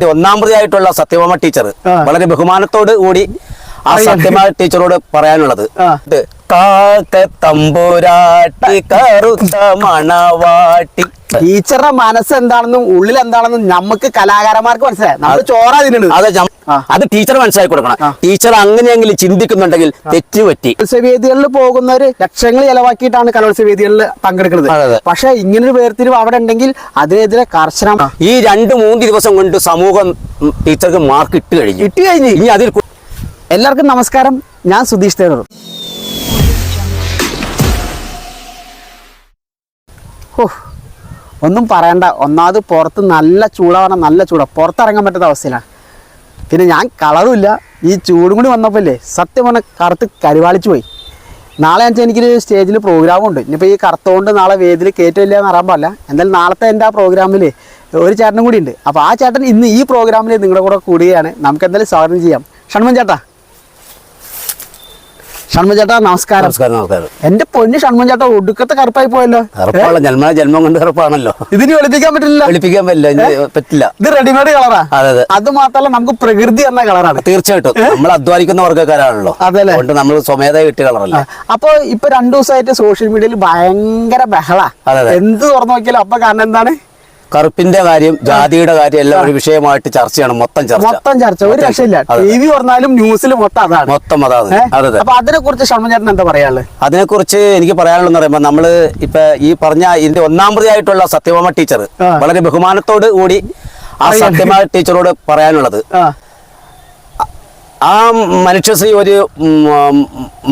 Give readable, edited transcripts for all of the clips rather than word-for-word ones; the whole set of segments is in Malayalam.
ഒന്നാമതായിട്ടുള്ള സത്യഭാമ ടീച്ചർ വളരെ ബഹുമാനത്തോട് കൂടി ആ സത്യഭാമ ടീച്ചറോട് പറയാനുള്ളത് തമ്പുരാട്ടി കറുത്ത മണവാട്ടി. ടീച്ചറുടെ മനസ്സ് എന്താണെന്നും ഉള്ളിൽ എന്താണെന്നും നമുക്ക് കലാകാരന്മാർക്ക് മനസ്സിലായി. നമ്മൾ ചോറാ തിന്നുന്നത്. അതെ, അത് ടീച്ചർ മനസ്സിലാക്കി കൊടുക്കണം. ടീച്ചർ അങ്ങനെയെങ്കിലും ചിന്തിക്കുന്നുണ്ടെങ്കിൽ തെറ്റുപറ്റി. കലോത്സവവേദികളിൽ പോകുന്നവര് ലക്ഷങ്ങൾ ചെലവാക്കിയിട്ടാണ് കലോത്സവവേദികളിൽ പങ്കെടുക്കുന്നത്. പക്ഷെ ഇങ്ങനൊരു വേർതിരിവ് അവിടെ ഉണ്ടെങ്കിൽ അതിനെതിരെ കർശനം. ഈ 2-3 ദിവസം കൊണ്ട് സമൂഹം ടീച്ചർക്ക് മാർക്ക് ഇട്ട് കഴിഞ്ഞു. ഇനി അതിൽ എല്ലാവർക്കും നമസ്കാരം. ഞാൻ സുധീഷ് തേരൂർ. ഒന്നും പറയണ്ട. ഒന്നാമത് പുറത്ത് നല്ല ചൂടാണ്. നല്ല ചൂടാ, പുറത്തിറങ്ങാൻ പറ്റാത്ത അവസ്ഥയിലാണ്. പിന്നെ ഞാൻ കളറുമില്ല. ഈ ചൂടും കൂടി വന്നപ്പോഴല്ലേ സത്യം പറഞ്ഞാൽ കറുത്ത് കരിവാളിച്ചു പോയി. നാളെ വെച്ചാൽ എനിക്കൊരു സ്റ്റേജിൽ പ്രോഗ്രാമുണ്ട്. ഇനിയിപ്പോൾ ഈ കറുത്തോണ്ട് നാളെ വേദിയിൽ കയറ്റില്ല എന്ന് അറിയാൻ പാടില്ല. എന്തായാലും നാളത്തെ എൻ്റെ ആ പ്രോഗ്രാമിൽ ഒരു ചേട്ടനും കൂടി ഉണ്ട്. അപ്പോൾ ആ ചേട്ടൻ ഇന്ന് ഈ പ്രോഗ്രാമിൽ നിങ്ങളുടെ കൂടെ കൂടുകയാണ്. നമുക്ക് എന്തായാലും സ്വാഗതം ചെയ്യാം. ഷൺമൻ ചേട്ടാ, ഷൺമൻ ചേട്ടാ നമസ്കാരം. നമസ്കാരം. എന്റെ പൊന്ന് ഷൺമൻ ചേട്ടാ, ഒടുക്കത്തെ കറുപ്പായി പോയല്ലോ. ജന്മം കൊണ്ട് കറുപ്പാണല്ലോ. ഇതിന് വെളുപ്പിക്കാൻ പറ്റില്ല. ഇത് റെഡിമെയ്ഡ് കളറാ. അത് മാത്രമല്ല നമുക്ക് പ്രകൃതി എന്ന കളറാണ്. തീർച്ചയായിട്ടും നമ്മൾ അധ്വാനിക്കുന്ന വർഗ്ഗക്കാരാണല്ലോ. അതല്ലേ, നമ്മൾ സ്വമേധ കിട്ടിയ കളറല്ല. അപ്പൊ ഇപ്പൊ 2 ദിവസമായിട്ട് സോഷ്യൽ മീഡിയയിൽ ഭയങ്കര ബഹള. എന്ത് തുറന്നു നോക്കിയാലും അപ്പൊ കാരണം എന്താണ്? കറുപ്പിന്റെ കാര്യം, ജാതിയുടെ കാര്യം എല്ലാം ഒരു വിഷയമായിട്ട് ചർച്ചയാണ്. മൊത്തം ചർച്ച. ഒരു രക്ഷയില്ല. TV പറഞ്ഞാലും ന്യൂസിൽ മൊത്തം അതാണ്. അപ്പൊ അതിനെ കുറിച്ച് ഷൺമൻ ചേട്ടൻ എന്താ പറയാനുള്ളത്? അതിനെക്കുറിച്ച് എനിക്ക് പറയാനുള്ളതെന്ന് പറയുമ്പോൾ നമ്മള് ഇപ്പൊ ഈ പറഞ്ഞ ഇതിന്റെ ഒന്നാമതായിട്ടുള്ള സത്യഭാമ ടീച്ചർ വളരെ ബഹുമാനത്തോട് കൂടി ആ സത്യഭാമ ടീച്ചറോട് പറയാനുള്ളത്, ആ മനുഷ്യശ്രീ ഒരു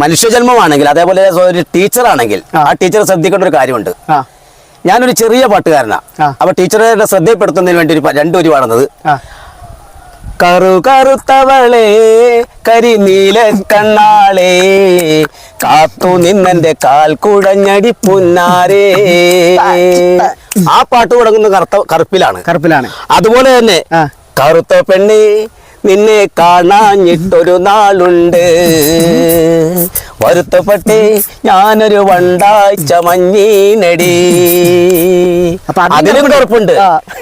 മനുഷ്യജന്മമാണെങ്കിൽ അതേപോലെ ഒരു ടീച്ചറാണെങ്കിൽ ആ ടീച്ചർ ശ്രദ്ധിക്കേണ്ട ഒരു കാര്യമുണ്ട്. ഞാനൊരു ചെറിയ പാട്ടുകാരനാ. അപ്പൊ ടീച്ചറെ ശ്രദ്ധപ്പെടുത്തുന്നതിന് വേണ്ടി 2 വരി പാടുന്നത്: കറുത്തവളെ കരിനീല കണ്ണാളേ കാത്തു നിന്നെന്റെ കാൽ കുടഞ്ഞടി പുന്നാരേ. ആ പാട്ട് തുടങ്ങുന്ന കറുപ്പിലാണ്. അതുപോലെ തന്നെ കറുത്ത പെണ്ണേ നിന്നെ കാണാഞ്ഞിട്ടൊരു നാളുണ്ട്, വരുത്തപ്പെട്ടേ ഞാനൊരു വണ്ടാഴ്ച മഞ്ഞീനടി. അതിലും കറുപ്പുണ്ട്.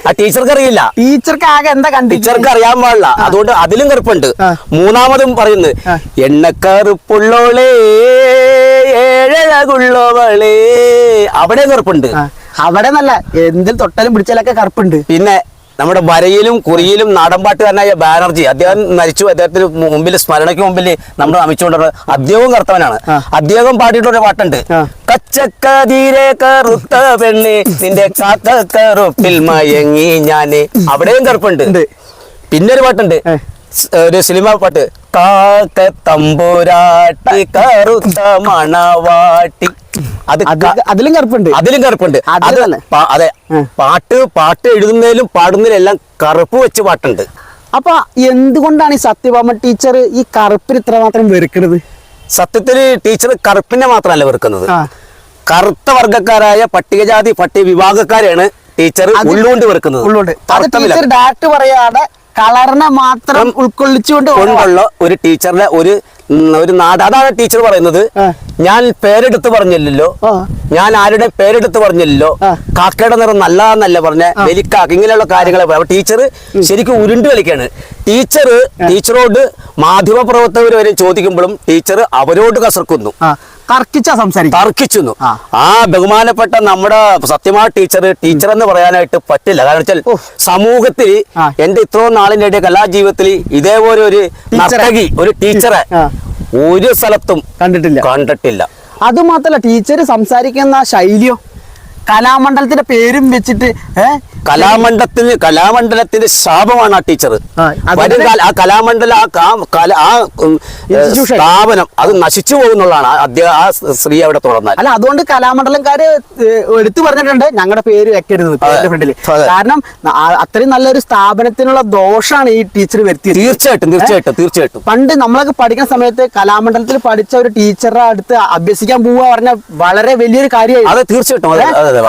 ആ ടീച്ചർക്ക് അറിയില്ല. ടീച്ചർക്ക് ആകെ എന്താ ടീച്ചർക്ക് അറിയാൻ പാടില്ല. അതുകൊണ്ട് അതിലും കറുപ്പുണ്ട്. മൂന്നാമതും പറയുന്നത്, എണ്ണക്കറുപ്പുള്ളോളേ ഏഴകുള്ളവളേ. അവിടെ കറുപ്പുണ്ട്. അവിടെ നല്ല എന്തിൽ തൊട്ടാലും പിടിച്ചാലൊക്കെ കറുപ്പുണ്ട്. പിന്നെ നമ്മുടെ വരയിലും കുറിയിലും നാടൻപാട്ടുകാരനായ ബാനർജി, അദ്ദേഹം മരിച്ചു. അദ്ദേഹത്തിന് മുമ്പിൽ, സ്മരണയ്ക്ക് മുമ്പിൽ നമ്മൾ നമിച്ചുകൊണ്ടിരുന്നത് അദ്ദേഹവും കറുത്തവനാണ്. അദ്ദേഹം പാടിയിട്ടൊരു പാട്ടുണ്ട്: കച്ചക്കതിരെ കറുത്ത പെണ്ണ് നിന്റെ കാത്ത കറുപ്പിൽ മയങ്ങി ഞാന്. അവിടെയും കറുപ്പുണ്ട്. പിന്നെ ഒരു പാട്ടുണ്ട്, ഒരു സിനിമ പാട്ട്: തമ്പുരാട്ടി കറുത്ത മണവാട്ടി. അതിലും കറുപ്പുണ്ട്. അതെ, പാട്ട് എഴുതുന്നതിലും പാടുന്നതിലും എല്ലാം കറുപ്പ് വെച്ച് പാട്ടുണ്ട്. അപ്പൊ എന്തുകൊണ്ടാണ് ഈ സത്യഭാമ ടീച്ചർ ഈ കറുപ്പിന് ഇത്രമാത്രം വെറുക്കുന്നത്? സത്യത്തില് ടീച്ചർ കറുപ്പിനെ മാത്രമല്ല വെറുക്കുന്നത്, കറുത്ത വർഗ്ഗക്കാരായ പട്ടികജാതി വിഭാഗക്കാരെയാണ് ടീച്ചർ ഉള്ളുകൊണ്ട് വെറുക്കുന്നത്. ടീച്ചർ ഡയറക്റ്റ് പറയാതെ കളറിനെ മാത്രം ഉൾക്കൊള്ളിച്ചുകൊണ്ടുള്ള ഒരു ടീച്ചറുടെ ഒരു നാട്. അതാണ് ടീച്ചർ പറയുന്നത്. ഞാൻ പേരെടുത്ത് പറഞ്ഞില്ലല്ലോ, ഞാൻ ആരുടെ പേരെടുത്ത് പറഞ്ഞില്ലല്ലോ, കാക്കയുടെ നിറം നല്ലതാന്നല്ല പറഞ്ഞ, വെലിക്കാക്ക, ഇങ്ങനെയുള്ള കാര്യങ്ങളെ. അപ്പൊ ടീച്ചർ ശരിക്കും ഉരുണ്ട് കളിക്കാണ്. ടീച്ചറോട് മാധ്യമപ്രവർത്തകർ വരെ ചോദിക്കുമ്പോഴും ടീച്ചർ അവരോട് കസർക്കുന്നു, തർക്കിച്ചു. ആ ബഹുമാനപ്പെട്ട നമ്മുടെ സത്യമായ ടീച്ചർ എന്ന് പറയാനായിട്ട് പറ്റില്ല. കാരണം വെച്ചാൽ സമൂഹത്തിൽ എന്റെ ഇത്രയും നാളിന്റെ ഇടയിൽ കലാജീവിതത്തിൽ ഇതേപോലെ ഒരു നർത്തകി, ഒരു ടീച്ചറെ ഒരു സ്ഥലത്തും കണ്ടിട്ടില്ല. അതുമാത്രല്ല, ടീച്ചർ സംസാരിക്കുന്ന ശൈലിയോ കലാമണ്ഡലത്തിന്റെ പേരും വെച്ചിട്ട് കലാമണ്ഡലത്തിന്റെ ശാപമാണ് ആ ടീച്ചർ. ആ കലാമണ്ഡലം, ആ സ്ഥാപനം അത് നശിച്ചു പോകുന്നുള്ളതാണ് ആ സ്ത്രീ അവിടെ തുറന്നാൽ. അല്ല, അതുകൊണ്ട് കലാമണ്ഡലംകാര് എടുത്തു പറഞ്ഞിട്ടുണ്ട് ഞങ്ങളുടെ പേര് വെക്കരുത് പേരിന്റെ ഫ്രണ്ടില്. കാരണം അത്രയും നല്ലൊരു സ്ഥാപനത്തിനുള്ള ദോഷമാണ് ഈ ടീച്ചർ വരുത്തിയത്. തീർച്ചയായിട്ടും. പണ്ട് നമ്മളൊക്കെ പഠിക്കുന്ന സമയത്ത് കലാമണ്ഡലത്തിൽ പഠിച്ച ഒരു ടീച്ചറുടെ അടുത്ത് അഭ്യസിക്കാൻ പോവുക പറഞ്ഞ വളരെ വലിയൊരു കാര്യമായി. തീർച്ചയായിട്ടും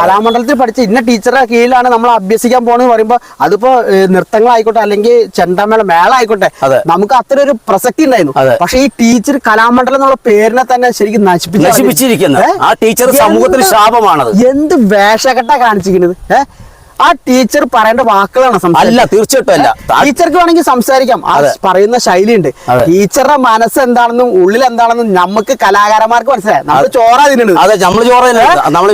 കലാമണ്ഡലത്തിൽ പഠിച്ച ഇന്ന ടീച്ചറുടെ കീഴിലാണ് നമ്മൾ അഭ്യസിക്കാൻ പോണെന്ന് പറയുമ്പോ അതിപ്പോ നൃത്തങ്ങളായിക്കോട്ടെ അല്ലെങ്കിൽ ചെണ്ടമേള ആയിക്കോട്ടെ, നമുക്ക് അത്ര ഒരു പ്രസക്തി ഉണ്ടായിരുന്നു. പക്ഷെ ഈ ടീച്ചർ കലാമണ്ഡലം എന്നുള്ള പേരിനെ തന്നെ ശരിക്കും നശിപ്പിച്ചിരിക്കുന്നത്. ആ ടീച്ചർ സമൂഹത്തിന് ശാപമാണത്. എന്ത് വേഷക്കെട്ടാ കാണിച്ചിരിക്കുന്നത്. ആ ടീച്ചർ പറയേണ്ട വാക്കുകളാണ് അല്ല, തീർച്ചയായിട്ടും അല്ല. ടീച്ചർക്ക് വേണമെങ്കിൽ സംസാരിക്കാം, ആ പറയുന്ന ശൈലിയുണ്ട്. ടീച്ചറുടെ മനസ്സ് എന്താണെന്നും ഉള്ളിൽ എന്താണെന്നും നമുക്ക് കലാകാരന്മാർക്ക് മനസ്സിലായി. നമ്മൾ ചോറാ തിന്നുന്നത്. അതെ, നമ്മള്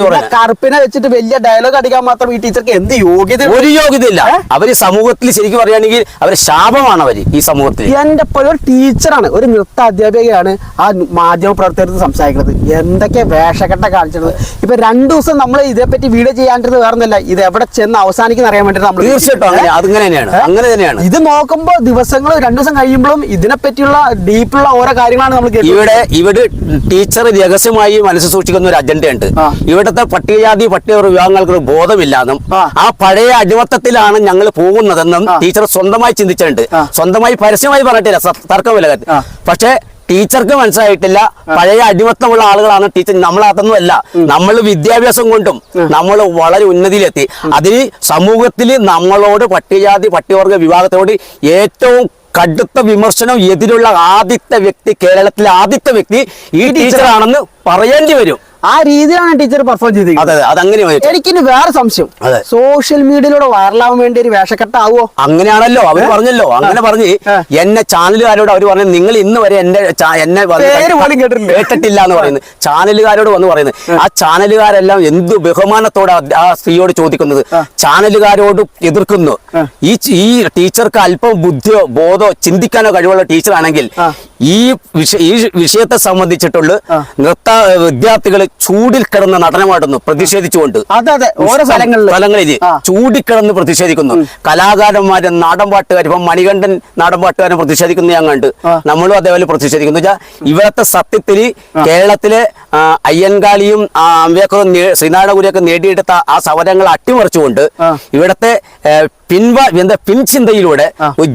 ചോറ് കറുപ്പിനെ വെച്ചിട്ട് വലിയ ഡയലോഗ് അടിക്കാൻ മാത്രം ഈ ടീച്ചർക്ക് എന്ത് യോഗ്യത? ഒരു യോഗ്യതയില്ല. അവര് സമൂഹത്തിൽ ശരിക്കും പറയുകയാണെങ്കിൽ അവര് ശാപമാണ് അവര് ഈ സമൂഹത്തിൽ. എന്റെ ഒരു ടീച്ചറാണ്, ഒരു നൃത്ത അധ്യാപികയാണ് ആ മാധ്യമ പ്രവർത്തകർക്ക് സംസാരിക്കുന്നത്. എന്തൊക്കെ വേഷക്കെട്ട കാണിച്ചത്. ഇപ്പൊ 2 ദിവസം നമ്മൾ ഇതേപ്പറ്റി വീഡിയോ ചെയ്യാണ്ടിരുന്നത് വേറൊന്നല്ല, ഇത് എവിടെ ചെന്ന് അവസാനിക്കുന്ന അറിയാൻ വേണ്ടി നമ്മൾ തീർച്ചയായിട്ടും അങ്ങനെ തന്നെയാണ്. ഇത് നോക്കുമ്പോ ദിവസങ്ങൾ 2 ദിവസം കഴിയുമ്പോഴും ഇതിനെപ്പറ്റിയുള്ള ഡീപ്പുള്ള ഓരോ കാര്യങ്ങളാണ് നമ്മൾ ഇവിടെ ടീച്ചർ രഹസ്യമായി മനസ്സ് സൂക്ഷിക്കുന്ന ഒരു അജണ്ടയുണ്ട്. ഇവിടുത്തെ പട്ടികജാതി പട്ടിക വിഭാഗങ്ങൾക്ക് ഒരു ബോധമില്ലാന്നും ആ പഴയ അടിമത്തത്തിലാണ് ഞങ്ങൾ പോകുന്നതെന്നും ടീച്ചർ സ്വന്തമായി ചിന്തിച്ചിട്ടുണ്ട്. സ്വന്തമായി പരസ്യമായി പറഞ്ഞിട്ടില്ല, തർക്കമില്ല. പക്ഷെ ടീച്ചർക്ക് മനസ്സിലായിട്ടില്ല പഴയ അടിമത്തമുള്ള ആളുകളാണ് ടീച്ചർ. നമ്മളതൊന്നുമല്ല, നമ്മൾ വിദ്യാഭ്യാസം കൊണ്ടും നമ്മൾ വളരെ ഉന്നതിയിലെത്തി. അതിന് സമൂഹത്തിൽ നമ്മളോട് പട്ടികജാതി പട്ടികവർഗ വിഭാഗത്തോട് ഏറ്റവും കടുത്ത വിമർശനം എതിരുള്ള ആദ്യത്തെ വ്യക്തി, കേരളത്തിലെ ആദ്യത്തെ വ്യക്തി ഈ ടീച്ചറാണെന്ന് പറയേണ്ടി വരും. ആ രീതിയിലാണ് ടീച്ചർ പെർഫോം ചെയ്തത്. അതങ്ങനെ എനിക്കിനി വേറെ സംശയം, സോഷ്യൽ മീഡിയയിലൂടെ വൈറലാവാൻ വേണ്ടി ഒരു വേഷക്കെട്ടാവോ? അങ്ങനെയാണല്ലോ അവർ പറഞ്ഞല്ലോ. അങ്ങനെ പറഞ്ഞ് എന്നെ ചാനലുകാരോട് അവർ പറഞ്ഞു, നിങ്ങൾ ഇന്ന് വരെ എന്നെ കേട്ടിട്ടില്ല എന്ന് പറയുന്നത് ചാനലുകാരോട് വന്ന് പറയുന്നത്. ആ ചാനലുകാരെല്ലാം എന്ത് ബഹുമാനത്തോടെ ആ സ്ത്രീയോട് ചോദിക്കുന്നത്. ചാനലുകാരോട് എതിർക്കുന്നു. ഈ ടീച്ചർക്ക് അല്പം ബുദ്ധിയോ ബോധോ ചിന്തിക്കാനോ കഴിവുള്ള ടീച്ചറാണെങ്കിൽ ഈ വിഷയത്തെ സംബന്ധിച്ചിട്ടുള്ള നൃത്ത വിദ്യാർത്ഥികൾ ചൂടിൽ കിടന്ന് നടനമാടുന്നു പ്രതിഷേധിച്ചുകൊണ്ട്. ഓരോ സ്ഥലങ്ങളിൽ ചൂടിൽ കിടന്ന് പ്രതിഷേധിക്കുന്നു. കലാകാരന്മാരും നാടൻപാട്ടുകാർ, ഇപ്പം മണികണ്ഠൻ നാടൻപാട്ടുകാരൻ പ്രതിഷേധിക്കുന്നു ഞാൻ കണ്ട്. നമ്മളും അതേപോലെ പ്രതിഷേധിക്കുന്നു. ഇവിടത്തെ സത്യത്തിൽ കേരളത്തിലെ അയ്യൻകാളിയും അംബേദ്കറും ശ്രീനാരായണഗുരുവൊക്കെ നേടിയെടുത്ത ആ സമരങ്ങൾ അട്ടിമറിച്ചുകൊണ്ട് ഇവിടത്തെ പിൻചിന്തയിലൂടെ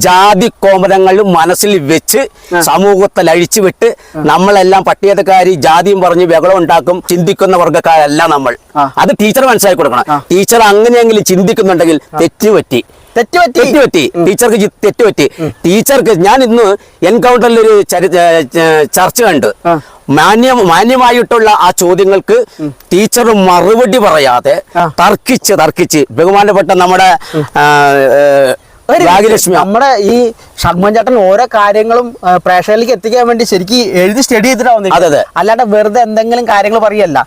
ജാതി കോമരങ്ങളും മനസ്സിൽ വെച്ച് സമൂഹത്തിൽ അഴിച്ചുവിട്ട് നമ്മളെല്ലാം പട്ടികജാതിക്കാരി ജാതിയും പറഞ്ഞ് ബഹളം ഉണ്ടാക്കും ചിന്തിക്കുന്ന വർഗ്ഗക്കാരല്ല നമ്മൾ. അത് ടീച്ചർ മനസ്സിലാക്കി കൊടുക്കണം. ടീച്ചർ അങ്ങനെയെങ്കിലും ചിന്തിക്കുന്നുണ്ടെങ്കിൽ തെറ്റുപറ്റി. ടീച്ചർക്ക് തെറ്റുപറ്റി. ടീച്ചർക്ക് ഞാൻ ഇന്ന് എൻകൗണ്ടറിൽ ഒരു ചർച്ച കണ്ട്. മാന്യമായിട്ടുള്ള ആ ചോദ്യങ്ങൾക്ക് ടീച്ചർ മറുപടി പറയാതെ തർക്കിച്ച് ബഹുമാനപ്പെട്ട നമ്മുടെ നമ്മുടെ ഈ ഷൺമുഖൻ ചേട്ടൻ ഓരോ കാര്യങ്ങളും പ്രേക്ഷകരിലേക്ക് എത്തിക്കാൻ വേണ്ടി ശരിക്കും എഴുതി സ്റ്റഡി ചെയ്തിട്ടാവുന്നത്. അല്ലാണ്ട് വെറുതെ എന്തെങ്കിലും കാര്യങ്ങൾ പറയല്ല.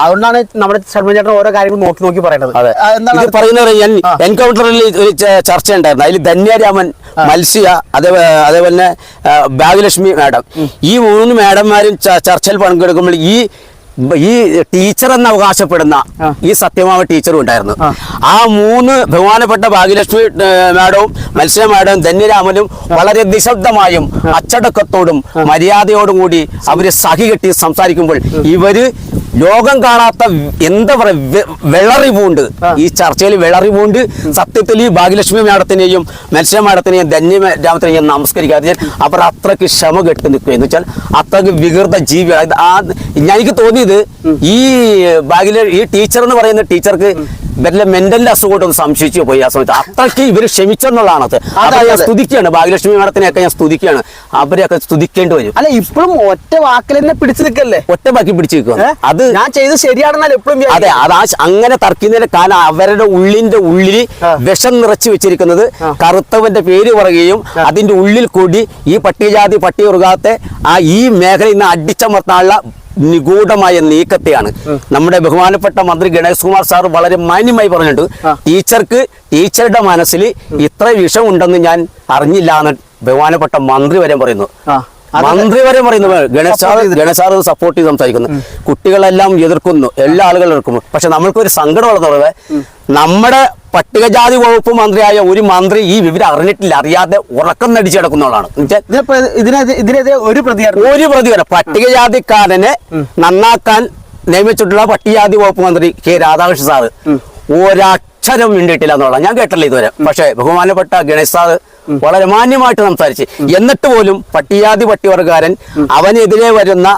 അതുകൊണ്ടാണ് നമ്മുടെ ഷൺമുഖൻ ചേട്ടൻ ഓരോ കാര്യങ്ങൾ നോക്കി പറയുന്നത്. എൻകൗണ്ടറിൽ ഒരു ചർച്ച ഉണ്ടായിരുന്നു. അതിൽ ധന്യരാമൻ, മത്സ്യ, അതേപോലെ ഭാഗ്യലക്ഷ്മി മാഡം, ഈ 3 മാഡന്മാരും ചർച്ചയിൽ പങ്കെടുക്കുമ്പോൾ ഈ ടീച്ചർ എന്ന് അവകാശപ്പെടുന്ന ഈ സത്യമാവ ടീച്ചറും ഉണ്ടായിരുന്നു. ആ 3 ബഹുമാനപ്പെട്ട ഭാഗ്യലക്ഷ്മി മാഡവും മത്സ്യ മാഡവും ധന്യരാമനും വളരെ നിശബ്ദമായും അച്ചടക്കത്തോടും മര്യാദയോടും കൂടി അവര് സഹികെട്ടി സംസാരിക്കുമ്പോൾ ഇവര് ലോകം കാണാത്ത എന്താ പറയുക വെള്ളറിവുണ്ട്. ഈ ചർച്ചയിൽ വെള്ളറിവുണ്ട്. സത്യത്തിൽ ഈ ഭാഗ്യലക്ഷ്മി മാഡത്തിനെയും മത്സ്യ മാഡത്തിനെയും ധന്യരാമത്തിനെയും നമസ്കരിക്കാതെ അവർ അത്രയ്ക്ക് ക്ഷമ കെട്ടി നിൽക്കുകയെന്ന് വെച്ചാൽ അത്രയ്ക്ക് വികൃത ജീവി. എനിക്ക് തോന്നിയത് ഈ ടീച്ചർ എന്ന് പറയുന്ന ടീച്ചർക്ക് വല്ല മെന്റൽ അസുഖമായിട്ടൊന്ന് സംശയിച്ചു പോയി. ആ സമയത്ത് അത്രയ്ക്ക് ഇവർ ക്ഷമിച്ചെന്നുള്ളതാണ്. അത് ഞാൻ സ്തുതിക്കുകയാണ്. ഭാഗ്യലക്ഷ്മി മാഡത്തിനെയൊക്കെ ഞാൻ സ്തുതിക്കുകയാണ്. അവരെയൊക്കെ സ്തുതിക്കേണ്ടി വരും. അല്ല, ഇപ്പോഴും ഒറ്റ വാക്കിൽ തന്നെ പിടിച്ചു നിൽക്കല്ലേ? ഒറ്റ ബാക്കി പിടിച്ചു നിൽക്കുക. അത് ഞാൻ ചെയ്ത് ശരിയാണെന്നല്ല എപ്പോഴും. അതെ, അങ്ങനെ തർക്കുന്നതിന് കാരണം അവരുടെ ഉള്ളിൽ വിഷം നിറച്ചു വെച്ചിരിക്കുന്നത് കറുത്തവന്റെ പേര് പറയുകയും അതിന്റെ ഉള്ളിൽ കൂടി ഈ പട്ടികജാതി പട്ടികവർഗത്തെ ഈ മേഖലയിൽ നിന്ന് അടിച്ചമർത്താനുള്ള നിഗൂഢമായ നീക്കത്തെയാണ്. നമ്മുടെ ബഹുമാനപ്പെട്ട മന്ത്രി ഗണേഷ് കുമാർ സാർ വളരെ മാന്യമായി പറഞ്ഞിട്ടുണ്ട്. ടീച്ചറുടെ മനസ്സിൽ ഇത്ര വിഷം ഉണ്ടെന്ന് ഞാൻ അറിഞ്ഞില്ല എന്ന് ബഹുമാനപ്പെട്ട മന്ത്രി വരെ പറയുന്നു. ഗണേഷ് സാർ സപ്പോർട്ട് ചെയ്ത് സംസാരിക്കുന്നു. കുട്ടികളെല്ലാം എതിർക്കുന്നു, എല്ലാ ആളുകളും എതിർക്കുന്നു. പക്ഷെ നമ്മൾക്കൊരു സങ്കടം ഉള്ളത് നമ്മുടെ പട്ടികജാതി വകുപ്പ് മന്ത്രിയായ ഒരു മന്ത്രി ഈ വിവരം അറിഞ്ഞിട്ടില്ല, അറിയാതെ ഉറക്കം നടിച്ചു കിടക്കുന്നതാണ്. ഇതിനെതിരെ ഒരു പ്രതികരണം പട്ടികജാതിക്കാരനെ നന്നാക്കാൻ നിയമിച്ചിട്ടുള്ള പട്ടികജാതി വകുപ്പ് മന്ത്രി കെ രാധാകൃഷ്ണൻ സാറ് ഒരക്ഷരം മിണ്ടിയിട്ടില്ല എന്നുള്ള ഞാൻ കേട്ടില്ല ഇതുവരെ. പക്ഷെ ബഹുമാനപ്പെട്ട ഗണേഷ് സാറ് വളരെ മാന്യമായിട്ട് സംസാരിച്ച്, എന്നിട്ട് പോലും പട്ടികജാതി പട്ടികവർഗക്കാരൻ അവനെതിരെ വരുന്ന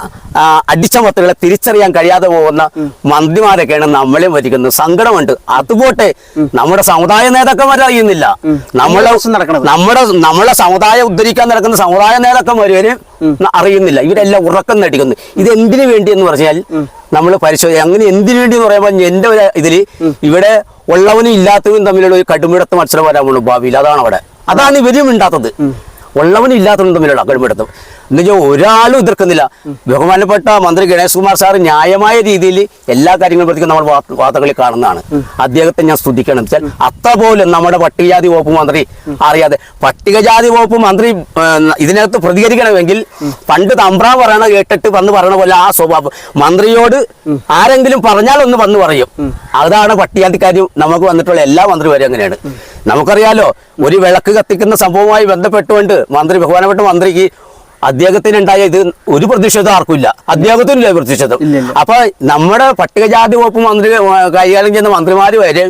അടിച്ചമർത്തലുകളെ തിരിച്ചറിയാൻ കഴിയാതെ പോകുന്ന മന്ത്രിമാരൊക്കെയാണ് നമ്മളെയും ഭരിക്കുന്നത്. സങ്കടമുണ്ട്. അതുപോട്ടെ, നമ്മുടെ സമുദായ നേതാക്കന്മാർ അറിയുന്നില്ല. നമ്മളെ സമുദായം ഉദ്ധരിക്കാൻ നടക്കുന്ന സമുദായ നേതാക്കന്മാരും അറിയുന്നില്ല. ഇവരെല്ലാം ഉറക്കം നടിക്കുന്നു. ഇത് എന്തിനു വേണ്ടി എന്ന് പറഞ്ഞാൽ നമ്മൾ പരിശോധിക്കുക. അങ്ങനെ എന്തിനു വേണ്ടി എന്ന് പറയുമ്പോൾ എന്റെ ഒരു ഇതില് ഇവിടെ ഉള്ളവനും ഇല്ലാത്തവനും തമ്മിലുള്ള ഒരു കടുമിടത്ത് മത്സരം വരാൻ ഭാവിയിൽ. അതാണ് അവിടെ, അതാണ് ഇവരും ഉണ്ടാത്തത്. ഉള്ളവനും ഇല്ലാത്തവനും തമ്മിലുള്ള കടുമിടത്തും എന്നുവെച്ചാൽ ഒരാളും എതിർക്കുന്നില്ല. ബഹുമാനപ്പെട്ട മന്ത്രി ഗണേഷ് കുമാർ സാർ ന്യായമായ രീതിയിൽ എല്ലാ കാര്യങ്ങളും പ്രതി നമ്മൾ വാർത്തകളിൽ കാണുന്നതാണ്. അദ്ദേഹത്തെ ഞാൻ സ്തുതിക്കണം. വെച്ചാൽ അത്ര പോലും നമ്മുടെ പട്ടികജാതി വകുപ്പ് മന്ത്രി അറിയാതെ, പട്ടികജാതി വകുപ്പ് മന്ത്രി ഇതിനകത്ത് പ്രതികരിക്കണമെങ്കിൽ പണ്ട് തമ്പ്രാ പറയണ കേട്ടിട്ട് വന്ന് പറയണ പോലെ ആ സ്വഭാവം മന്ത്രിയോട് ആരെങ്കിലും പറഞ്ഞാൽ ഒന്ന് വന്ന് പറയും. അതാണ് പട്ടികജാതിക്കാർ നമുക്ക് വന്നിട്ടുള്ള എല്ലാ മന്ത്രിമാരും അങ്ങനെയാണ്. നമുക്കറിയാലോ, ഒരു വിളക്ക് കത്തിക്കുന്ന സംഭവവുമായി ബന്ധപ്പെട്ടുകൊണ്ട് ബഹുമാനപ്പെട്ട മന്ത്രിക്ക് അദ്ദേഹത്തിനുണ്ടായ ഇത് ഒരു പ്രതിഷേധം ആർക്കില്ല, അദ്ദേഹത്തിനില്ല പ്രതിഷേധം. അപ്പൊ നമ്മുടെ പട്ടികജാതി വകുപ്പ് മന്ത്രി കൈകാര്യം ചെയ്യുന്ന മന്ത്രിമാര് വരെ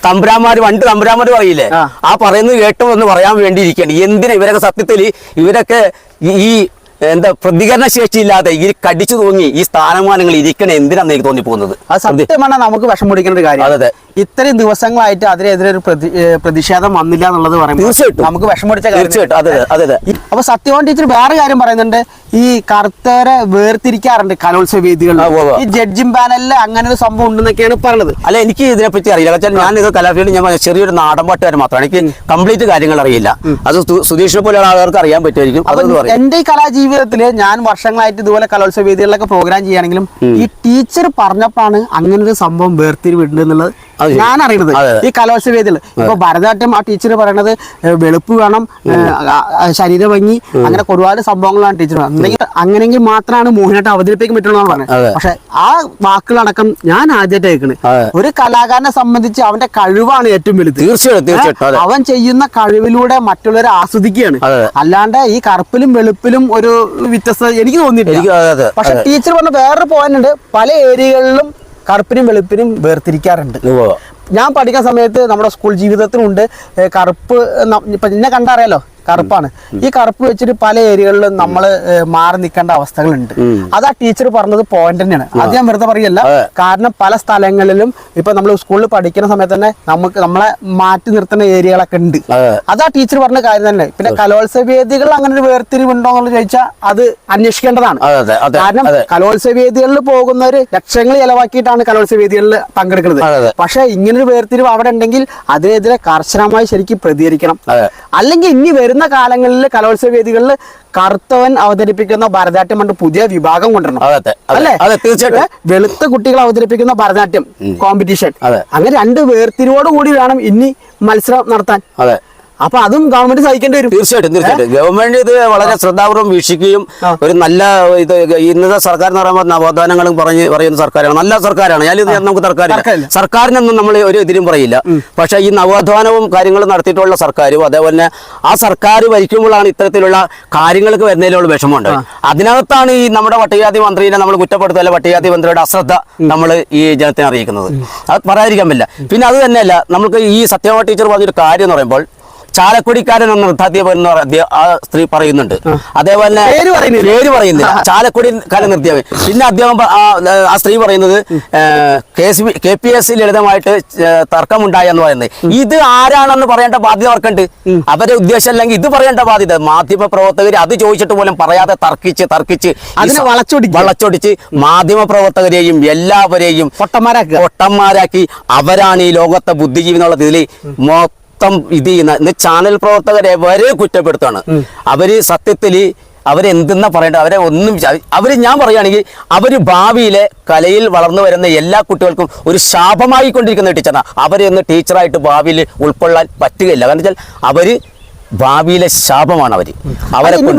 തമ്പുരാന്മാര് പണ്ട് തമ്പുരാന്മാര് പറയില്ലേ, ആ പറയുന്നത് കേട്ടോ എന്ന് പറയാൻ വേണ്ടിയിരിക്കുകയാണ്. എന്തിനാ ഇവരൊക്കെ സത്യത്തിൽ ഇവരൊക്കെ ഈ എന്താ പ്രതികരണ ശേഷിയില്ലാതെ ഈ കടിച്ചു തൂങ്ങി ഈ സ്ഥാനമാനങ്ങൾ ഇരിക്കണേ എന്തിനാന്ന് എനിക്ക് തോന്നിപ്പോകുന്നത്. അത് സത്യമാണ് നമുക്ക് വിഷം പിടിക്കേണ്ട ഒരു കാര്യം. അതെ, ഇത്രയും ദിവസങ്ങളായിട്ട് അതിനെതിരെ ഒരു പ്രതിഷേധം വന്നില്ല എന്നുള്ളത് പറയുമ്പോൾ നമുക്ക് വിഷം പിടിച്ച തീർച്ചയായിട്ടും. അതെ അതെ അതെ. അപ്പൊ സത്യവാൻ ടീച്ചർ വേറെ കാര്യം പറയുന്നുണ്ട്, ഈ കറുത്തവരെ വേർതിരിക്കാറുണ്ട് കലോത്സവ വേദികളിൽ. ഈ ജഡ്ജിംഗ് പാനലിൽ അങ്ങനെ ഒരു സംഭവം ഉണ്ടെന്നൊക്കെയാണ് പറഞ്ഞത്. അല്ല, എനിക്ക് ഇതിനെപ്പറ്റി അറിയില്ല. വെച്ചാൽ ഞാൻ ഇത് കലാഫീൽഡ് ഞാൻ ചെറിയൊരു നാടൻ പാട്ടുകാരൻ മാത്രമാണ്, എനിക്ക് കംപ്ലീറ്റ് കാര്യങ്ങൾ അറിയില്ല. അത് സുധീഷിനെ പോലെയുള്ള ആളുകൾക്ക് അറിയാൻ പറ്റുമായിരിക്കും. എന്റെ ഈ കലാജീവിതത്തില് ഞാൻ വർഷങ്ങളായിട്ട് ഇതുപോലെ കലോത്സവ വേദികളിലൊക്കെ പ്രോഗ്രാം ചെയ്യുകയാണെങ്കിലും ഈ ടീച്ചർ പറഞ്ഞപ്പോഴാണ് അങ്ങനെ ഒരു സംഭവം വേർതിരിവുണ്ട് എന്നുള്ളത് ഞാൻ അറിയുന്നത്. ഈ കലോത്സവ വേദികൾ ഇപ്പൊ ഭരതനാട്യം ആ ടീച്ചർ പറയണത് വെളുപ്പ് വേണം, ശരീര ഭംഗി, അങ്ങനെ ഒരുപാട് സംഭവങ്ങളാണ് ടീച്ചർ. അങ്ങനെയെങ്കിൽ മാത്രമാണ് മോഹിനിയാട്ടം അവതരിപ്പിക്കാൻ പറ്റുള്ളൂ പറഞ്ഞത്. പക്ഷെ ആ വാക്കുകളടക്കം ഞാൻ ആദ്യമായിട്ട് കേൾക്കുന്നത്. ഒരു കലാകാരനെ സംബന്ധിച്ച് അവന്റെ കഴിവാണ് ഏറ്റവും വലുത്. തീർച്ചയായിട്ടും അവൻ ചെയ്യുന്ന കഴിവിലൂടെ മറ്റുള്ളവരെ ആസ്വദിക്കുകയാണ്. അല്ലാണ്ട് ഈ കറുപ്പിലും വെളുപ്പിലും ഒരു വ്യത്യസ്തത എനിക്ക് തോന്നിയിട്ടില്ല. പക്ഷെ ടീച്ചർ പറഞ്ഞ വേറൊരു പോയിന്റ് ഉണ്ട്, പല ഏരിയകളിലും കറുപ്പിനും വെളുപ്പിനും വേർതിരിക്കാറുണ്ട്. ഞാൻ പഠിക്കുന്ന സമയത്ത് നമ്മുടെ സ്കൂൾ ജീവിതത്തിലുണ്ട് കറുപ്പ്. ഇപ്പൊ എന്നെ കണ്ടറിയാലോ കറുപ്പാണ്. ഈ കറുപ്പ് വെച്ചിട്ട് പല ഏരിയകളിലും നമ്മൾ മാറി നിൽക്കേണ്ട അവസ്ഥകളുണ്ട്. അത് ആ ടീച്ചർ പറഞ്ഞത് പോയിന്റ് തന്നെയാണ്. അത് ഞാൻ വെറുതെ പറയല്ല. കാരണം പല സ്ഥലങ്ങളിലും ഇപ്പൊ നമ്മൾ സ്കൂളിൽ പഠിക്കുന്ന സമയത്ത് തന്നെ നമ്മളെ മാറ്റി നിർത്തുന്ന ഏരിയകളൊക്കെ ഉണ്ട്. അത് ആ ടീച്ചർ പറഞ്ഞ കാര്യം തന്നെ. പിന്നെ കലോത്സവ വേദികൾ അങ്ങനെ ഒരു വേർതിരിവുണ്ടോ എന്നുള്ളത് ചോദിച്ചാൽ അത് അന്വേഷിക്കേണ്ടതാണ്. കാരണം കലോത്സവ വേദികളിൽ പോകുന്നവര് ലക്ഷങ്ങൾ ചെലവാക്കിയിട്ടാണ് കലോത്സവ വേദികളിൽ പങ്കെടുക്കുന്നത്. പക്ഷെ ഇങ്ങനൊരു വേർതിരിവ് അവിടെ ഉണ്ടെങ്കിൽ അതിനെതിരെ കർശനമായി ശരിക്കും പ്രതികരിക്കണം. അല്ലെങ്കിൽ ഇനി വരുന്ന കാലങ്ങളിൽ കലോത്സവ വേദികളിൽ കറുത്തവൻ അവതരിപ്പിക്കുന്ന ഭരതനാട്യം കൊണ്ട് പുതിയ വിഭാഗം കൊണ്ടുവരണം. അല്ലേ? വെളുത്ത കുട്ടികൾ അവതരിപ്പിക്കുന്ന ഭരതനാട്യം കോമ്പറ്റീഷൻ, അങ്ങനെ രണ്ട് വേർതിരിവോട് കൂടി വേണം ഇനി മത്സരം നടത്താൻ. അപ്പൊ അതും ഗവൺമെന്റ് സഹിക്കേണ്ടി വരും. തീർച്ചയായിട്ടും ഗവൺമെന്റ് ഇത് വളരെ ശ്രദ്ധാപൂർവ്വം വീക്ഷിക്കുകയും ഒരു നല്ല ഇത് ഇന്നത്തെ സർക്കാർ എന്ന് പറയുമ്പോൾ നവോത്ഥാനങ്ങളും പറയുന്ന സർക്കാരാണ്, നല്ല സർക്കാരാണ്. ഞാനിത് നമുക്ക് സർക്കാരിനൊന്നും നമ്മൾ ഒരു എതിരും പറയില്ല. പക്ഷെ ഈ നവോത്ഥാനവും കാര്യങ്ങളും നടത്തിയിട്ടുള്ള സർക്കാരും അതേപോലെ തന്നെ ആ സർക്കാർ ഭരിക്കുമ്പോഴാണ് ഇത്തരത്തിലുള്ള കാര്യങ്ങൾക്ക് വരുന്നതിലുള്ള വിഷമമുണ്ട്. അതിനകത്താണ് ഈ നമ്മുടെ പട്ടികജാതി മന്ത്രിനെ നമ്മൾ കുറ്റപ്പെടുത്തല്ല, പട്ടികജാതി മന്ത്രിയുടെ അശ്രദ്ധ നമ്മൾ ഈ ജനത്തിനെ അറിയിക്കുന്നത്. അത് പറയാതിരിക്കാൻ പറ്റില്ല. പിന്നെ അത് തന്നെയല്ല, നമുക്ക് ഈ സത്യഭാമ ടീച്ചർ പറഞ്ഞൊരു കാര്യം എന്ന് പറയുമ്പോൾ ചാലക്കുടിക്കാരൻ ഒന്ന് നിർത്താദ്യ ആ സ്ത്രീ പറയുന്നുണ്ട്. അതേപോലെ പേര് പറയുന്നില്ല, ചാലക്കുടിക്കാരൻ നിർത്തിയവൻ. പിന്നെ അദ്ദേഹം ആ സ്ത്രീ പറയുന്നത് KPSC ലളിതമായിട്ട് തർക്കമുണ്ടായെന്ന് പറയുന്നത്. ഇത് ആരാണെന്ന് പറയേണ്ട ബാധ്യത അവർക്കുണ്ട്. അവരെ ഉദ്ദേശം അല്ലെങ്കിൽ ഇത് പറയേണ്ട ബാധ്യത മാധ്യമ പ്രവർത്തകർ അത് ചോദിച്ചിട്ട് പോലും പറയാതെ തർക്കിച്ച് വളച്ചൊടിച്ച് മാധ്യമ പ്രവർത്തകരെയും എല്ലാവരെയും പൊട്ടന്മാരാക്കി അവരാണ് ഈ ലോകത്തെ ബുദ്ധിജീവി എന്നുള്ള ഇതിൽ ഇത് ചെയ്യുന്ന ചാനൽ പ്രവർത്തകരെ വരെ കുറ്റപ്പെടുത്താണ്. അവര് സത്യത്തില് അവരെന്തെന്നാ പറയേണ്ട, അവരെ ഒന്നും അവര് ഞാൻ പറയുകയാണെങ്കിൽ അവര് ഭാവിയിലെ കലയിൽ വളർന്നു വരുന്ന എല്ലാ കുട്ടികൾക്കും ഒരു ശാപമായി കൊണ്ടിരിക്കുന്ന ടീച്ചറാണ്. അവരെ ഒന്ന് ടീച്ചറായിട്ട് ഭാവിയിൽ ഉൾക്കൊള്ളാൻ പറ്റുകയില്ല. കാരണം വെച്ചാൽ അവര് ഭാവിയിലെ ശാപമാണ് അവര്.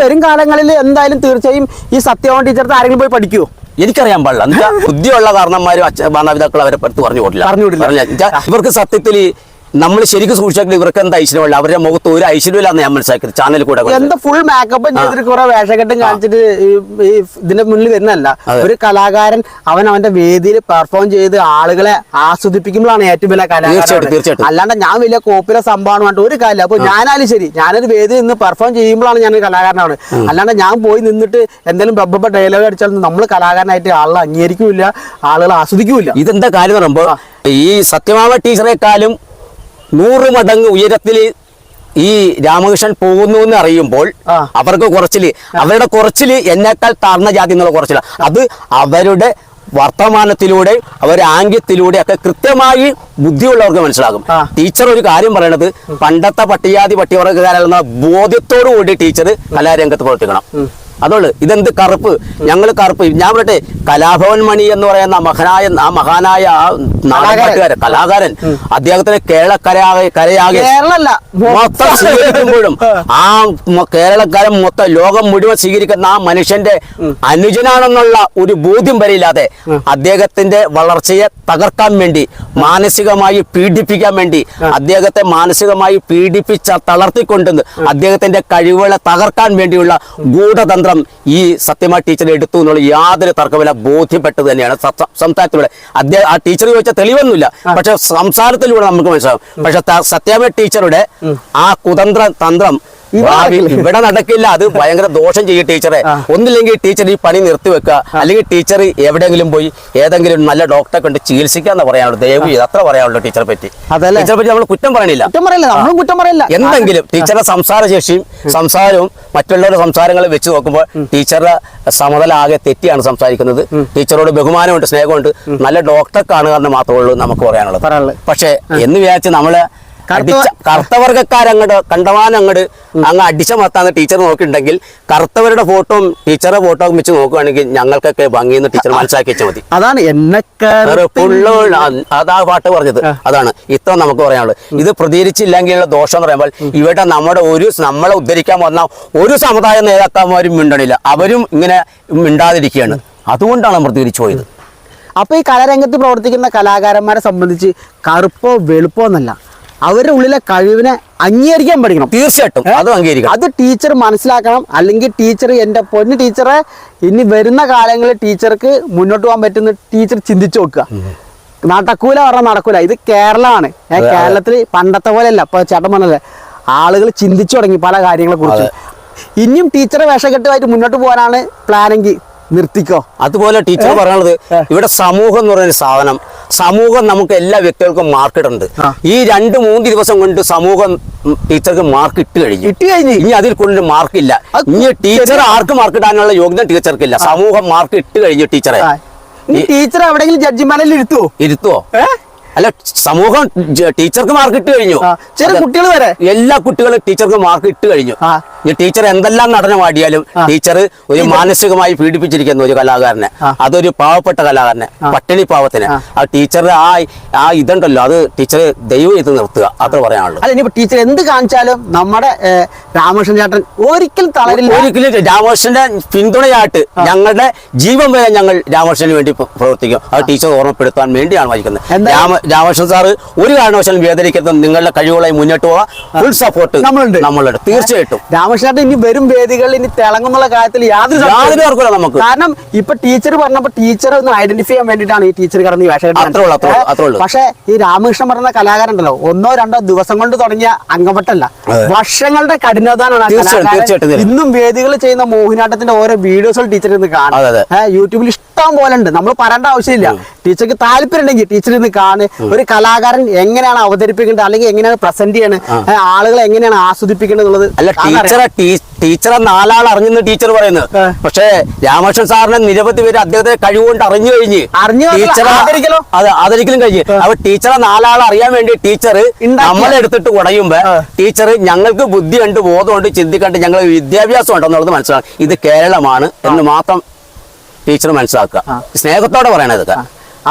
വരും കാലങ്ങളിൽ എന്തായാലും തീർച്ചയായും ഈ സത്യവാൻ ടീച്ചർക്ക് ആരെങ്കിലും പോയി പഠിക്കുവോ എനിക്കറിയാൻ പാടില്ല. എന്നുവെച്ചാൽ ബുദ്ധിയുള്ള കാരണന്മാരും മാതാപിതാക്കൾ അവരെ അടുത്ത് പറഞ്ഞു കൊടുക്കില്ല. ഇവർക്ക് സത്യത്തിൽ നമ്മൾ ശരിക്കും സൂക്ഷിച്ചാൽ ഇവർക്ക് എന്താ ഐശ്വര്യമുള്ള, അവരുടെ മുഖത്ത് ഒരു ഐശ്വര്യമില്ലാന്ന് ഞാൻ മനസ്സിലാക്കിയത്. ചാനൽ കൂടെ എന്താ ഫുൾ മേക്കപ്പും ചെയ്തിട്ട് കുറെ വേഷക്കെട്ടും കാണിച്ചിട്ട് ഇതിന്റെ മുന്നിൽ വരുന്നല്ല. ഒരു കലാകാരൻ അവന്റെ വേദിയിൽ പെർഫോം ചെയ്ത് ആളുകളെ ആസ്വദിപ്പിക്കുമ്പോഴാണ് ഏറ്റവും വലിയ കലാകാരൻ. അല്ലാണ്ട് ഞാൻ വലിയ കോപ്പിലെ സംഭവമാണ് പറഞ്ഞിട്ട് ഒരു കാര്യമില്ല. അപ്പൊ ഞാനാലും ശരി, ഞാനൊരു വേദിയിൽ നിന്ന് പെർഫോം ചെയ്യുമ്പോഴാണ് ഞാനൊരു കലാകാരനാണ്. അല്ലാണ്ട് ഞാൻ പോയി നിന്നിട്ട് എന്തെങ്കിലും ബബ്ബ ഡയലോഗ് അടിച്ചാൽ നമ്മൾ കലാകാരനായിട്ട് ആളുകൾ അംഗീകരിക്കൂല, ആളുകൾ ആസ്വദിക്കൂല. ഇതെന്താ കാര്യം എന്ന് പറയുമ്പോൾ ഈ സത്യഭാമ ടീച്ചറെക്കാളും 100 മടങ്ങ് ഉയരത്തിൽ ഈ രാമകൃഷ്ണൻ പോകുന്നു എന്ന് അറിയുമ്പോൾ അവർക്ക് അവരുടെ കുറച്ചില് എന്നേക്കാൾ താഴ്ന്ന ജാതി എന്നുള്ള കുറച്ചില്ല. അത് അവരുടെ വർത്തമാനത്തിലൂടെ അവരെ ആംഗ്യത്തിലൂടെ ഒക്കെ കൃത്യമായി ബുദ്ധിയുള്ളവർക്ക് മനസ്സിലാകും. ടീച്ചർ ഒരു കാര്യം പറയണത് പണ്ടത്തെ പട്ടികജാതി പട്ടികവർഗക്കാരെന്ന ബോധ്യത്തോടു കൂടി ടീച്ചർ കലാരംഗത്ത് പ്രവർത്തിക്കണം. അതുള്ളു. ഇതെന്ത് കറുപ്പ്, ഞങ്ങൾ കറുപ്പ്. ഞാൻ പറയട്ടെ, കലാഭവൻ മണി എന്ന് പറയുന്ന മഹാനായ ആ നാടകക്കാരൻ കലാകാരൻ അദ്ദേഹത്തിന് കരയാകെ മൊത്തം സ്വീകരിക്കുമ്പോഴും ആ കേരളക്കാരൻ മൊത്തം ലോകം മുഴുവൻ സ്വീകരിക്കുന്ന ആ മനുഷ്യന്റെ അനുജനാണെന്നുള്ള ഒരു ബോധ്യം വരില്ലാതെ അദ്ദേഹത്തിന്റെ വളർച്ചയെ തകർക്കാൻ വേണ്ടി, മാനസികമായി പീഡിപ്പിക്കാൻ വേണ്ടി, അദ്ദേഹത്തെ മാനസികമായി തളർത്തിക്കൊണ്ടുവന്ന് അദ്ദേഹത്തിന്റെ കഴിവുകളെ തകർക്കാൻ വേണ്ടിയുള്ള ഗൂഢതന്ത്രം ഈ സത്യമാ ടീച്ചർ എടുത്തു എന്നുള്ള യാതൊരു തർക്കമില്ല, ബോധ്യപ്പെട്ടത് തന്നെയാണ്. സംസാരത്തിലൂടെ ആ ടീച്ചർ ചോദിച്ച തെളിവൊന്നുമില്ല, പക്ഷെ സംസാരത്തിലൂടെ നമുക്ക് മനസ്സിലാവും. പക്ഷെ സത്യാമ്മ ടീച്ചറുടെ ആ തന്ത്രം ഇവിടെ നടക്കില്ല. അത് ഭയങ്കര ദോഷം ചെയ്യും ടീച്ചറെ. ഒന്നില്ലെങ്കിൽ ടീച്ചർ ഈ പണി നിർത്തിവെക്കുക, അല്ലെങ്കിൽ ടീച്ചർ എവിടെയെങ്കിലും പോയി ഏതെങ്കിലും നല്ല ഡോക്ടറെ കൊണ്ട് ചികിത്സിക്കാന്ന് പറയാനുള്ളൂ. ദയവ് ചെയ്ത് അത്ര പറയാനുള്ളൂ ടീച്ചറെ പറ്റി. ടീച്ചറെ പറ്റി നമ്മൾ കുറ്റം പറയണില്ല. എന്തെങ്കിലും ടീച്ചറുടെ സംസാരവും മറ്റുള്ളവരുടെ സംസാരങ്ങൾ വെച്ച് നോക്കുമ്പോൾ ടീച്ചറുടെ സമതല ആകെ തെറ്റിയാണ് സംസാരിക്കുന്നത്. ടീച്ചറോട് ബഹുമാനമുണ്ട്, സ്നേഹമുണ്ട്. നല്ല ഡോക്ടറെ കാണുക എന്ന് മാത്രമേ ഉള്ളൂ നമുക്ക് പറയാനുള്ളത്. പക്ഷെ എന്ന് വിചാരിച്ച് നമ്മള് കറുത്തവർഗക്കാരങ്ങട് കണ്ടവാനങ്ങട് അങ്ങ് അടിച്ചമർത്താന്ന് ടീച്ചർ നോക്കിയിട്ടുണ്ടെങ്കിൽ കറുത്തവരുടെ ഫോട്ടോയും ടീച്ചറുടെ ഫോട്ടോയും വെച്ച് നോക്കുകയാണെങ്കിൽ ഞങ്ങൾക്കൊക്കെ ഭംഗിയെന്ന് ടീച്ചർ മനസ്സിലാക്കി വെച്ചാൽ മതി. അതാണ് അതാ പാട്ട് പറഞ്ഞത്. അതാണ് ഇത്ര നമുക്ക് പറയാനുള്ളത്. ഇത് പ്രതികരിച്ചില്ലെങ്കിലുള്ള ദോഷം എന്ന് പറയുമ്പോൾ ഇവിടെ നമ്മളെ ഉദ്ധരിക്കാൻ വന്ന ഒരു സമുദായ നേതാക്കന്മാരും മിണ്ടണില്ല. അവരും ഇങ്ങനെ മിണ്ടാതിരിക്കുകയാണ്. അതുകൊണ്ടാണ് പ്രതികരിച്ചു പോയത്. അപ്പൊ ഈ കലാരംഗത്ത് പ്രവർത്തിക്കുന്ന കലാകാരന്മാരെ സംബന്ധിച്ച് കറുപ്പോ വെളുപ്പോ എന്നല്ല, അവരുടെ ഉള്ളിലെ കഴിവിനെ അംഗീകരിക്കാൻ പഠിക്കണം. തീർച്ചയായിട്ടും അത് അംഗീകരിക്കണം. അത് ടീച്ചർ മനസ്സിലാക്കണം. അല്ലെങ്കിൽ ടീച്ചർ, എൻ്റെ പൊന്നു ടീച്ചറെ, ഇനി വരുന്ന കാലങ്ങളിൽ ടീച്ചർക്ക് മുന്നോട്ട് പോകാൻ പറ്റുന്ന ടീച്ചർ ചിന്തിച്ചു നോക്കുക. നടക്കൂല പറഞ്ഞാൽ നടക്കൂല. ഇത് കേരളമാണ്. കേരളത്തിൽ പണ്ടത്തെ പോലെയല്ല. ഇപ്പൊ ചേട്ടൻ പറഞ്ഞല്ലേ, ആളുകൾ ചിന്തിച്ചു തുടങ്ങി പല കാര്യങ്ങളെ കുറിച്ച്. ഇനിയും ടീച്ചറെ വേഷക്കെട്ടുമായിട്ട് മുന്നോട്ട് പോകാനാണ് പ്ലാനെങ്കിൽ നിർത്തിക്കോ. അതുപോലെ ടീച്ചർ പറയുന്നത് ഇവിടെ സമൂഹം എന്ന് പറയുന്ന സാധനം, സമൂഹം നമുക്ക് എല്ലാ വ്യക്തികൾക്കും മാർക്കിടുണ്ട്. ഈ 2-3 ദിവസം കൊണ്ട് സമൂഹം ടീച്ചർക്ക് മാർക്ക് ഇട്ട് കഴിഞ്ഞു. ഇനി അതിൽ കൂടുതൽ മാർക്കില്ല. ഇനി ടീച്ചർ ആർക്ക് മാർക്കിടാനുള്ള യോഗ്യത ടീച്ചർക്കില്ല. സമൂഹം മാർക്ക് ഇട്ട് കഴിഞ്ഞു ടീച്ചറെ. ടീച്ചർ എവിടെയെങ്കിലും ജഡ്ജിമാരിൽ ഇരുത്തുവോ? അല്ല, സമൂഹം ടീച്ചർക്ക് മാർക്ക് ഇട്ട് കഴിഞ്ഞു. ചില കുട്ടികൾ വരെ, എല്ലാ കുട്ടികളും ടീച്ചർക്ക് മാർക്ക് ഇട്ട് കഴിഞ്ഞു. ടീച്ചർ എന്തെല്ലാം നടനമാടിയാലും ടീച്ചർ ഒരു മാനസികമായി പീഡിപ്പിച്ചിരിക്കുന്ന ഒരു കലാകാരനെ, അതൊരു പാവപ്പെട്ട കലാകാരനെ, പട്ടിണി പാവത്തിന്, ആ ടീച്ചറുടെ ആ ഇതുണ്ടല്ലോ, അത് ടീച്ചർ ദൈവം ചെയ്ത് നിർത്തുക. അത്ര പറയാനുള്ളൂ. അല്ല, ഇനിയിപ്പോ ടീച്ചർ എന്ത് കാണിച്ചാലും നമ്മുടെ രാമകൃഷ്ണൻ ചേട്ടൻ ഒരിക്കലും തളരില്ല. ഒരിക്കലും രാമകൃഷ്ണന്റെ പിന്തുണയായിട്ട് ഞങ്ങളുടെ ജീവൻ വരെ ഞങ്ങൾ രാമകൃഷ്ണന് വേണ്ടി പ്രവർത്തിക്കും. അത് ടീച്ചർ ഓർമ്മപ്പെടുത്താൻ വേണ്ടിയാണ് വായിക്കുന്നത്. രാമകൃഷ്ണൻ സാറ് ഒരു കാരണവശാലും വേദനിക്കരുത്. നിങ്ങളുടെ കഴിവുകളായി മുന്നോട്ട് പോകാൻ ഫുൾ സപ്പോർട്ട് നമ്മളുണ്ട്. തീർച്ചയായിട്ടും രാമകൃഷ്ണൻ ഇനി വരും വേദികളിൽ ഇനി തിളങ്ങുന്നുള്ള കാര്യത്തിൽ യാതൊരു ആർക്കും നമുക്ക്. കാരണം ഇപ്പൊ ടീച്ചർ പറഞ്ഞപ്പോ ടീച്ചർ ഒന്ന് ഐഡന്റിഫൈ ചെയ്യാൻ വേണ്ടിയിട്ടാണ് ഈ ടീച്ചർ കടന്ന് വേഷം. പക്ഷെ ഈ രാമകൃഷ്ണൻ പറഞ്ഞ കലാകാരൻ ഉണ്ടല്ലോ, 1-2 ദിവസം കൊണ്ട് തുടങ്ങിയ അംഗവട്ടല്ല, വർഷങ്ങളുടെ കഠിനാധ്വാനമാണ്. ഇന്നും വേദികൾ ചെയ്യുന്ന മോഹിനാട്ടത്തിന്റെ ഓരോ വീഡിയോസുകൾ ടീച്ചർ ഇന്ന് കാണാം. യൂട്യൂബിൽ ഇഷ്ടം പോലെ ഉണ്ട്. നമ്മൾ പറയേണ്ട ആവശ്യമില്ല. ടീച്ചർക്ക് താല്പര്യം ഉണ്ടെങ്കിൽ ടീച്ചർ ഇന്ന് കാണുക. ഒരു കലാകാരൻ എങ്ങനെയാണ് അവതരിപ്പിക്കേണ്ടത്, അല്ലെങ്കിൽ എങ്ങനെയാണ് പ്രസന്റ് ചെയ്യണത്, ആളുകളെ എങ്ങനെയാണ് ആസ്വദിപ്പിക്കേണ്ടത് എന്നുള്ളത്. അല്ല, ടീച്ചറെ 4 ആൾ അറിഞ്ഞെന്ന് ടീച്ചർ പറയുന്നത്. പക്ഷേ രാമകൃഷ്ണൻ സാറിനെ നിരവധി പേര് അദ്ദേഹത്തെ കഴിവുകൊണ്ട് അറിഞ്ഞു കഴിഞ്ഞ് അതൊരിക്കലും കഴിഞ്ഞ്. അപ്പൊ ടീച്ചറെ 4 ആൾ അറിയാൻ വേണ്ടി ടീച്ചർ നമ്മളെടുത്തിട്ട് കുടയുമ്പോ ടീച്ചർ ഞങ്ങൾക്ക് ബുദ്ധിയുണ്ട്, ബോധമുണ്ട്, ചിന്തിക്കണ്ട്, ഞങ്ങൾ വിദ്യാഭ്യാസം ഉണ്ടെന്നുള്ളത് മനസ്സിലാക്കും. ഇത് കേരളമാണ് എന്ന് മാത്രം ടീച്ചർ മനസ്സിലാക്കുക. സ്നേഹത്തോടെ പറയണത്.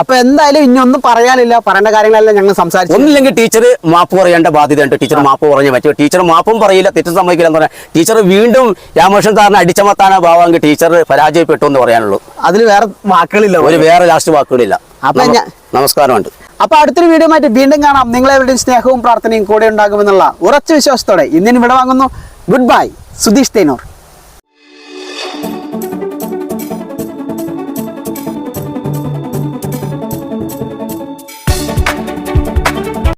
അപ്പൊ എന്തായാലും ഇനി ഒന്നും പറയാനില്ല. പറയേണ്ട കാര്യങ്ങളെല്ലാം ഞങ്ങൾ സംസാരിച്ചു. ഒന്നില്ലെങ്കിൽ ടീച്ചർ മാപ്പ് പറയേണ്ട ബാധ്യതയുണ്ട്. ടീച്ചർ മാപ്പ് പറഞ്ഞേ പറ്റും. ടീച്ചർ മാപ്പും പറയില്ല, തെറ്റും സമ്മതിക്കില്ല എന്ന് പറയാം. ടീച്ചർ വീണ്ടും രാമകൃഷ്ണൻ സാറിനെ അടിച്ചമർത്താനോ ഭാവമെങ്കിൽ ടീച്ചർ പരാജയപ്പെട്ടു എന്ന് പറയാനുള്ളൂ. അതിൽ വേറെ വാക്കുകളില്ല, വേറെ ലാസ്റ്റ് വാക്കുകളില്ല. അപ്പൊ നമസ്കാരമുണ്ട്. അപ്പൊ അടുത്തൊരു വീഡിയോ ആയിട്ട് വീണ്ടും കാണാം. നിങ്ങളെവിടെയും സ്നേഹവും പ്രാർത്ഥനയും കൂടെ ഉണ്ടാകുമെന്നുള്ള ഉറച്ച വിശ്വാസത്തോടെ ഇന്നിന് ഇവിടെ വാങ്ങുന്നു. Good bye. സുധീഷ് തേനൂർ.